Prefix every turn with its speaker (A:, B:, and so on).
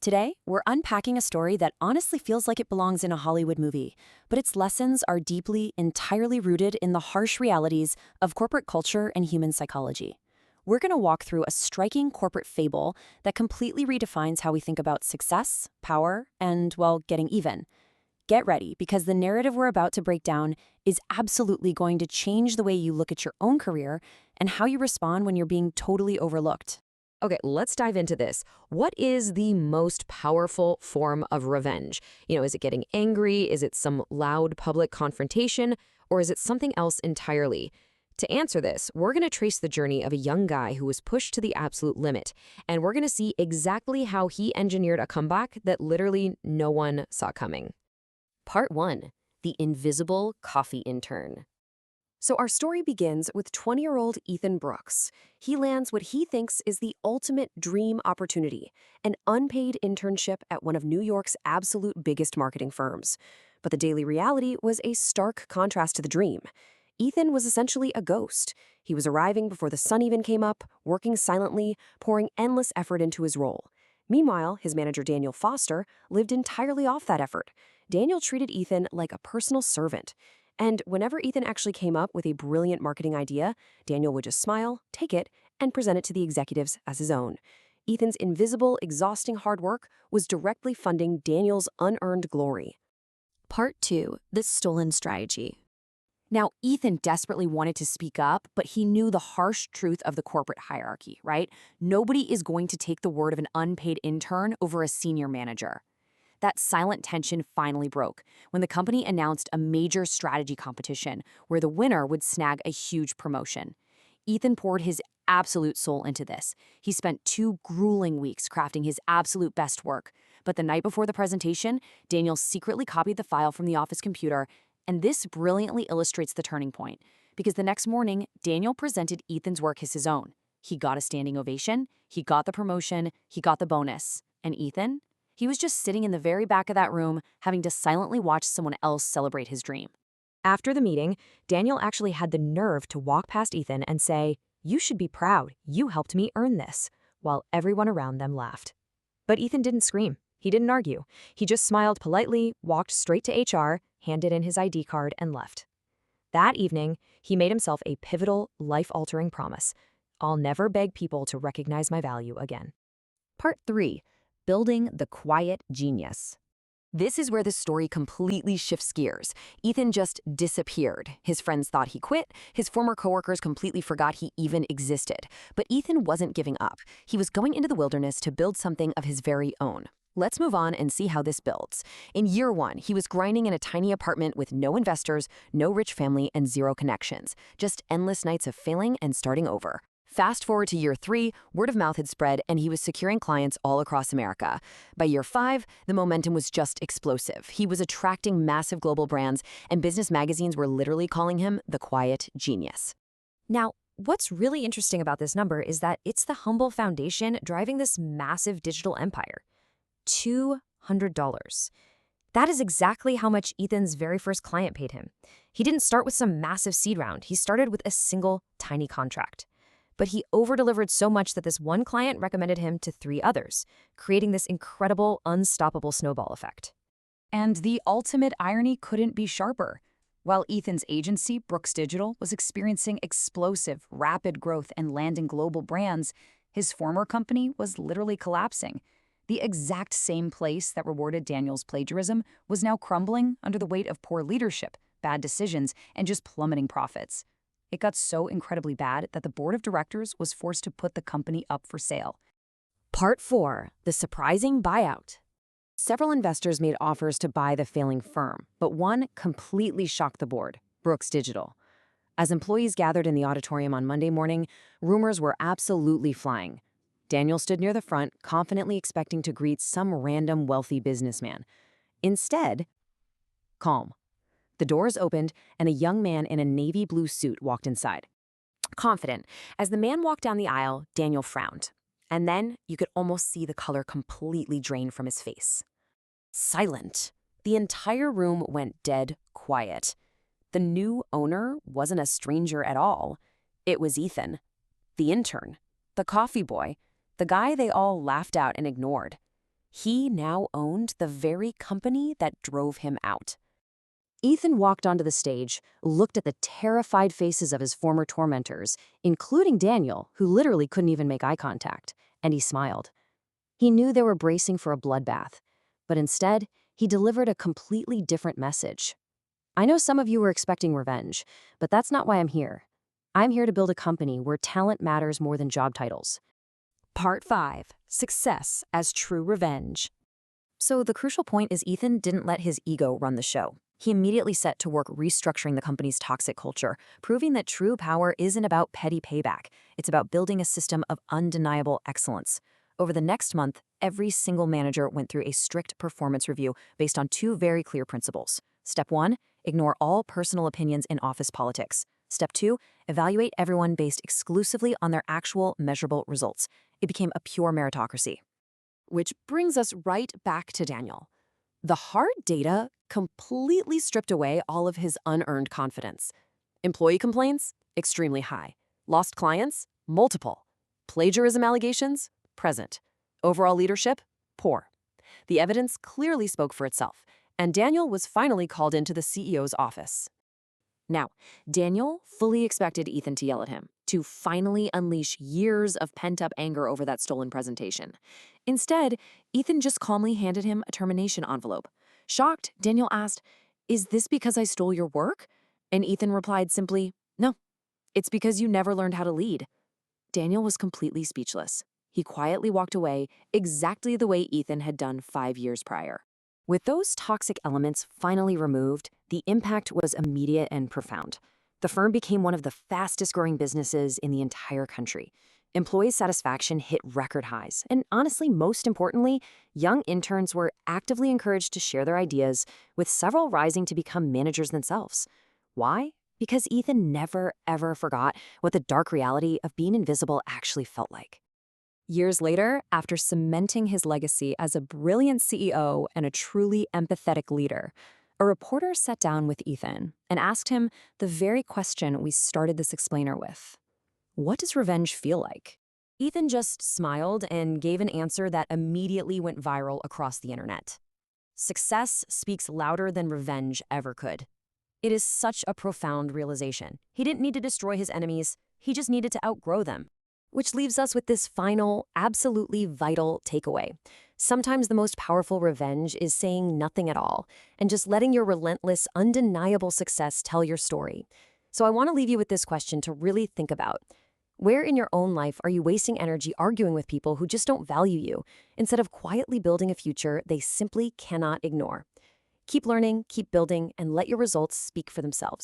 A: Today, we're unpacking a story that honestly feels like it belongs in a Hollywood movie, but its lessons are deeply, entirely rooted in the harsh realities of corporate culture and human psychology. We're going to walk through a striking corporate fable that completely redefines how we think about success, power, and, well, getting even. Get ready, because the narrative we're about to break down is absolutely going to change the way you look at your own career and how you respond when you're being totally overlooked.
B: Okay, let's dive into this. What is the most powerful form of revenge? Is it getting angry? Is it some loud public confrontation? Or is it something else entirely? To answer this, we're going to trace the journey of a young guy who was pushed to the absolute limit, and we're going to see exactly how he engineered a comeback that literally no one saw coming. Part 1. The Invisible Coffee Intern. So our story begins with 20-year-old Ethan Brooks. He lands what he thinks is the ultimate dream opportunity, an unpaid internship at one of New York's absolute biggest marketing firms. But the daily reality was a stark contrast to the dream. Ethan was essentially a ghost. He was arriving before the sun even came up, working silently, pouring endless effort into his role. Meanwhile, his manager Daniel Foster lived entirely off that effort. Daniel treated Ethan like a personal servant. And whenever Ethan actually came up with a brilliant marketing idea, Daniel would just smile, take it, and present it to the executives as his own. Ethan's invisible, exhausting hard work was directly funding Daniel's unearned glory.
A: Part 2. The Stolen Strategy. Now, Ethan desperately wanted to speak up, but he knew the harsh truth of the corporate hierarchy, right? Nobody is going to take the word of an unpaid intern over a senior manager. That silent tension finally broke when the company announced a major strategy competition where the winner would snag a huge promotion. Ethan poured his absolute soul into this. He spent 2 grueling weeks crafting his absolute best work. But the night before the presentation, Daniel secretly copied the file from the office computer, and this brilliantly illustrates the turning point. Because the next morning, Daniel presented Ethan's work as his own. He got a standing ovation, he got the promotion, he got the bonus. And Ethan? He was just sitting in the very back of that room, having to silently watch someone else celebrate his dream.
B: After the meeting, Daniel actually had the nerve to walk past Ethan and say, "You should be proud. You helped me earn this," while everyone around them laughed. But Ethan didn't scream. He didn't argue. He just smiled politely, walked straight to HR, handed in his ID card, and left. That evening, he made himself a pivotal, life-altering promise. "I'll never beg people to recognize my value again."
A: Part 3. Building the Quiet Genius. This is where the story completely shifts gears. Ethan just disappeared. His friends thought he quit. His former coworkers completely forgot he even existed. But Ethan wasn't giving up. He was going into the wilderness to build something of his very own. Let's move on and see how this builds. In year 1, he was grinding in a tiny apartment with no investors, no rich family, and 0 connections. Just endless nights of failing and starting over. Fast forward to year 3, word of mouth had spread and he was securing clients all across America. By year 5, the momentum was just explosive. He was attracting massive global brands, and business magazines were literally calling him the quiet genius.
B: Now, what's really interesting about this number is that it's the humble foundation driving this massive digital empire. $200. That is exactly how much Ethan's very first client paid him. He didn't start with some massive seed round. He started with a single tiny contract. But he over-delivered so much that this one client recommended him to 3 others, creating this incredible, unstoppable snowball effect.
C: And the ultimate irony couldn't be sharper. While Ethan's agency, Brooks Digital, was experiencing explosive, rapid growth and landing global brands, his former company was literally collapsing. The exact same place that rewarded Daniel's plagiarism was now crumbling under the weight of poor leadership, bad decisions, and just plummeting profits. It got so incredibly bad that the board of directors was forced to put the company up for sale.
A: Part 4. The Surprising Buyout. Several investors made offers to buy the failing firm, but one completely shocked the board, Brooks Digital. As employees gathered in the auditorium on Monday morning, rumors were absolutely flying. Daniel stood near the front, confidently expecting to greet some random wealthy businessman. Instead, calm. The doors opened, and a young man in a navy blue suit walked inside. Confident, as the man walked down the aisle, Daniel frowned. And then you could almost see the color completely drain from his face. Silent. The entire room went dead quiet. The new owner wasn't a stranger at all. It was Ethan, the intern, the coffee boy, the guy they all laughed at and ignored. He now owned the very company that drove him out. Ethan walked onto the stage, looked at the terrified faces of his former tormentors, including Daniel, who literally couldn't even make eye contact, and he smiled. He knew they were bracing for a bloodbath, but instead, he delivered a completely different message. I know some of you were expecting revenge, but that's not why I'm here. I'm here to build a company where talent matters more than job titles.
B: Part 5. Success as True Revenge.
A: So the crucial point is Ethan didn't let his ego run the show. He immediately set to work restructuring the company's toxic culture, proving that true power isn't about petty payback. It's about building a system of undeniable excellence. Over the next month, every single manager went through a strict performance review based on 2 very clear principles. Step 1, ignore all personal opinions in office politics. Step 2, evaluate everyone based exclusively on their actual measurable results. It became a pure meritocracy. Which brings us right back to Daniel. The hard data completely stripped away all of his unearned confidence. Employee complaints? Extremely high. Lost clients? Multiple. Plagiarism allegations? Present. Overall leadership? Poor. The evidence clearly spoke for itself, and Daniel was finally called into the CEO's office. Now, Daniel fully expected Ethan to yell at him, to finally unleash years of pent-up anger over that stolen presentation. Instead, Ethan just calmly handed him a termination envelope. Shocked, Daniel asked, "Is this because I stole your work?" And Ethan replied simply, "No, it's because you never learned how to lead." Daniel was completely speechless. He quietly walked away exactly the way Ethan had done 5 years prior. With those toxic elements finally removed, the impact was immediate and profound. The firm became one of the fastest-growing businesses in the entire country. Employee satisfaction hit record highs, and honestly, most importantly, young interns were actively encouraged to share their ideas, with several rising to become managers themselves. Why? Because Ethan never, ever forgot what the dark reality of being invisible actually felt like. Years later, after cementing his legacy as a brilliant CEO and a truly empathetic leader, a reporter sat down with Ethan and asked him the very question we started this explainer with. What does revenge feel like? Ethan just smiled and gave an answer that immediately went viral across the internet. Success speaks louder than revenge ever could. It is such a profound realization. He didn't need to destroy his enemies, he just needed to outgrow them. Which leaves us with this final, absolutely vital takeaway. Sometimes the most powerful revenge is saying nothing at all and just letting your relentless, undeniable success tell your story. So I want to leave you with this question to really think about. Where in your own life are you wasting energy arguing with people who just don't value you, instead of quietly building a future they simply cannot ignore? Keep learning, keep building, and let your results speak for themselves.